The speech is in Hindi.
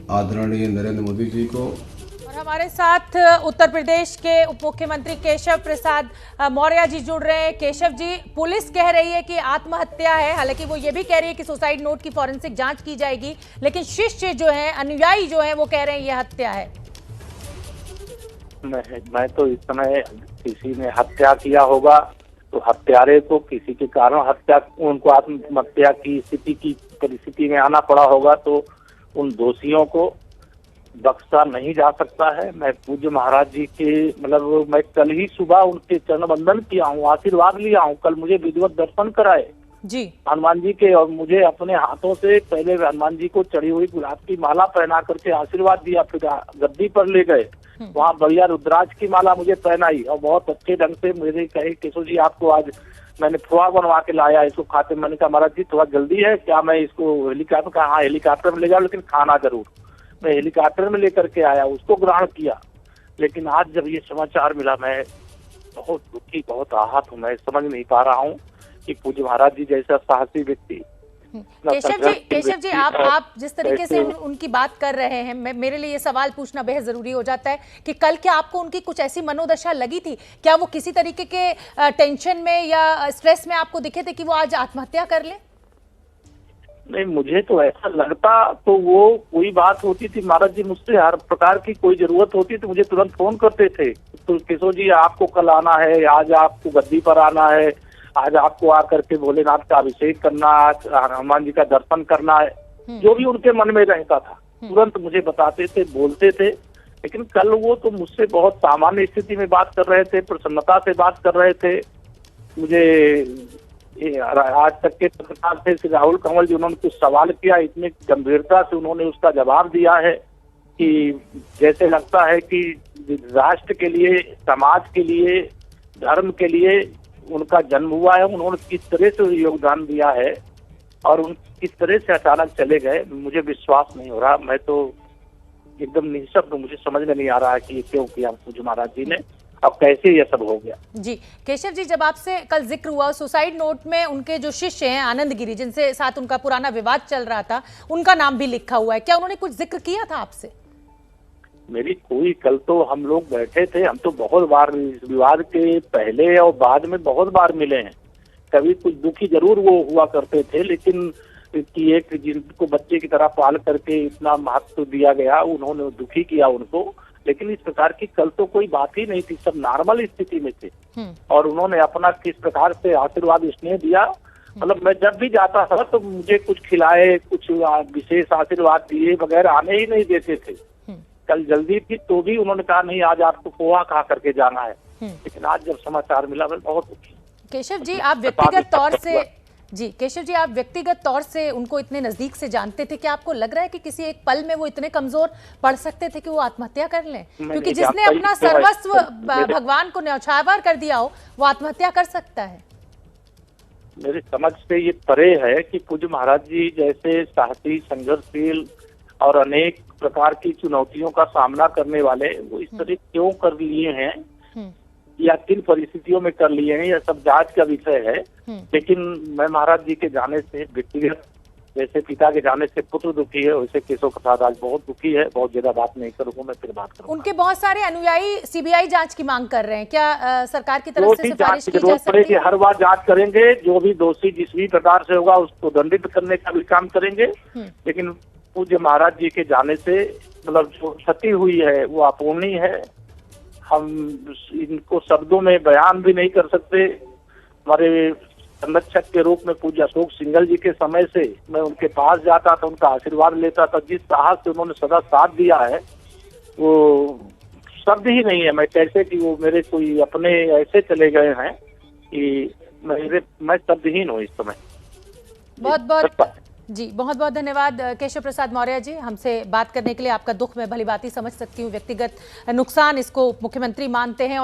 आदरणीय नरेंद्र मोदी जी को। और हमारे साथ उत्तर प्रदेश के उप मुख्यमंत्री केशव प्रसाद मौर्य जी जुड़ रहे हैं। केशव जी, पुलिस कह रही है कि आत्महत्या है, हालांकि वो ये भी कह रही है कि सुसाइड नोट की फॉरेंसिक जांच की जाएगी, लेकिन शिष्य जो है, अनुयायी जो है, वो कह रहे हैं ये हत्या है। मैं तो इस समय किसी ने हत्या किया होगा तो हत्यारे को किसी के कारण हत्या, उनको आत्महत्या की परिस्थिति में आना पड़ा होगा, तो उन दोषियों को बख्शा नहीं जा सकता है। मैं पूज्य महाराज जी के मैं कल ही सुबह उनके चरण वंदन किया हूँ, आशीर्वाद लिया हूँ। कल मुझे विधिवत दर्शन कराए जी हनुमान जी के, और मुझे अपने हाथों से पहले हनुमान जी को चढ़ी हुई गुलाब की माला पहना करके आशीर्वाद दिया, फिर गद्दी पर ले गए, वहाँ बढ़िया रुद्राक्ष की माला मुझे पहनाई और बहुत अच्छे ढंग से मुझे कहे केशव जी आपको आज मैंने खोआ बनवा के लाया, इसको खाते। मैंने कहा महाराज जी थोड़ा जल्दी है क्या, मैं इसको हेलीकॉप्टर, कहा हाँ हेलीकॉप्टर में ले जाओ लेकिन खाना जरूर। मैं हेलीकॉप्टर में लेकर के आया, उसको ग्रहण किया। लेकिन आज जब ये समाचार मिला मैं बहुत दुखी, बहुत आहत हूँ। मैं समझ नहीं पा रहा हूँ कि पूज्य महाराज जी जैसा साहसी व्यक्ति। केशव जी, आप जिस तरीके से उनकी बात कर रहे हैं, मेरे लिए ये सवाल पूछना बेहद जरूरी हो जाता है कि कल क्या आपको उनकी कुछ ऐसी मनोदशा लगी थी? क्या वो किसी तरीके के टेंशन में या स्ट्रेस में आपको दिखे थे कि वो आज आत्महत्या कर ले? नहीं, मुझे तो ऐसा लगता तो वो कोई बात होती थी, महाराज जी मुझसे हर प्रकार की कोई जरूरत होती तो मुझे तुरंत फोन करते थे, तो केशव जी आपको कल आना है, आज आपको गद्दी पर आना है, आज आपको आकर के भोलेनाथ का अभिषेक करना, आज हनुमान जी का दर्शन करना है। जो भी उनके मन में रहता था तुरंत मुझे बताते थे, बोलते थे। लेकिन कल वो तो मुझसे बहुत सामान्य स्थिति में बात कर रहे थे, प्रसन्नता से बात कर रहे थे। मुझे आज तक के पत्रकार थे श्री राहुल कंवल जी, उन्होंने कुछ सवाल किया, इतनी गंभीरता से उन्होंने उसका जवाब दिया है कि जैसे लगता है कि राष्ट्र के लिए, समाज के लिए, धर्म के लिए उनका जन्म हुआ है। उन्होंने किस तरह से योगदान दिया है और उन किस तरह से अचानक चले गए, मुझे विश्वास नहीं हो रहा। मैं तो एकदम निःशब्द, मुझे समझ में नहीं आ रहा है कि क्यों किया पूज्य महाराज जी ने, अब कैसे ये सब हो गया। जी केशव जी, जब आपसे कल जिक्र हुआ सुसाइड नोट में उनके जो शिष्य हैं आनंद गिरी, जिनसे साथ उनका पुराना विवाद चल रहा था, उनका नाम भी लिखा हुआ है, क्या उन्होंने कुछ जिक्र किया था आपसे? मेरी कोई, कल तो हम लोग बैठे थे, हम तो बहुत बार इस विवाद के पहले और बाद में बहुत बार मिले हैं। कभी कुछ दुखी जरूर वो हुआ करते थे, लेकिन कि एक जिनको बच्चे की तरह पाल करके इतना महत्व दिया गया, उन्होंने दुखी किया उनको। लेकिन इस प्रकार की कल तो कोई बात ही नहीं थी, सब नॉर्मल स्थिति में थे। और उन्होंने अपना किस प्रकार से आशीर्वाद स्नेह दिया, मैं जब भी जाता था तो मुझे कुछ खिलाए, कुछ विशेष आशीर्वाद दिए बगैर आने ही नहीं देते थे। कल जल्दी थी तो भी उन्होंने कहा नहीं आज आपको पोहा खा करके जाना है। लेकिन आज जब समाचार मिला मैं बहुत दुखी। केशव जी, आप व्यक्तिगत तौर से केशव जी, आप व्यक्तिगत तौर से उनको इतने नजदीक से जानते थे, क्या आपको लग रहा है कि किसी एक पल में वो इतने कमजोर पड़ सकते थे कि वो आत्महत्या कर लें? क्योंकि जिसने अपना सर्वस्व भगवान को न्यौछावर कर दिया हो वो आत्महत्या कर सकता है। मेरी समझ से ये परे है कि पूज्य महाराज जी जैसे साहसी, संघर्षशील और अनेक प्रकार की चुनौतियों का सामना करने वाले, वो इस तरह क्यों कर लिए हैं या किन परिस्थितियों में कर लिए हैं, यह सब जांच का विषय है। लेकिन मैं महाराज जी के जाने से व्यक्तिगत, जैसे पिता के जाने से पुत्र दुखी है, वैसे केशव प्रसाद आज बहुत दुखी है। बहुत ज्यादा बात नहीं करूंगा, मैं फिर बात करूंगा। उनके बहुत सारे अनुयायी सीबीआई जांच की मांग कर रहे हैं, क्या सरकार की तरफ से सिफारिश की जा सकती है? हर बार जांच करेंगे, जो भी दोषी जिस भी प्रकार से होगा उसको दंडित करने का भी काम करेंगे। लेकिन पूज्य महाराज जी के जाने से जो क्षति हुई है वो अपूर्णीय है। हम इनको शब्दों में बयान भी नहीं कर सकते। हमारे संरक्षक के रूप में पूज्य अशोक सिंघल जी के समय से मैं उनके पास जाता था, उनका आशीर्वाद लेता था। जिस साहस से उन्होंने सदा साथ दिया है वो शब्द ही नहीं है। मैं कैसे कि वो मेरे कोई अपने ऐसे चले गए हैं कि मैं शब्दहीन हूँ इस समय। बहुत बहुत धन्यवाद केशव प्रसाद मौर्य जी, हमसे बात करने के लिए। आपका दुख मैं भली भांति समझ सकती हूँ, व्यक्तिगत नुकसान इसको मुख्यमंत्री मानते हैं।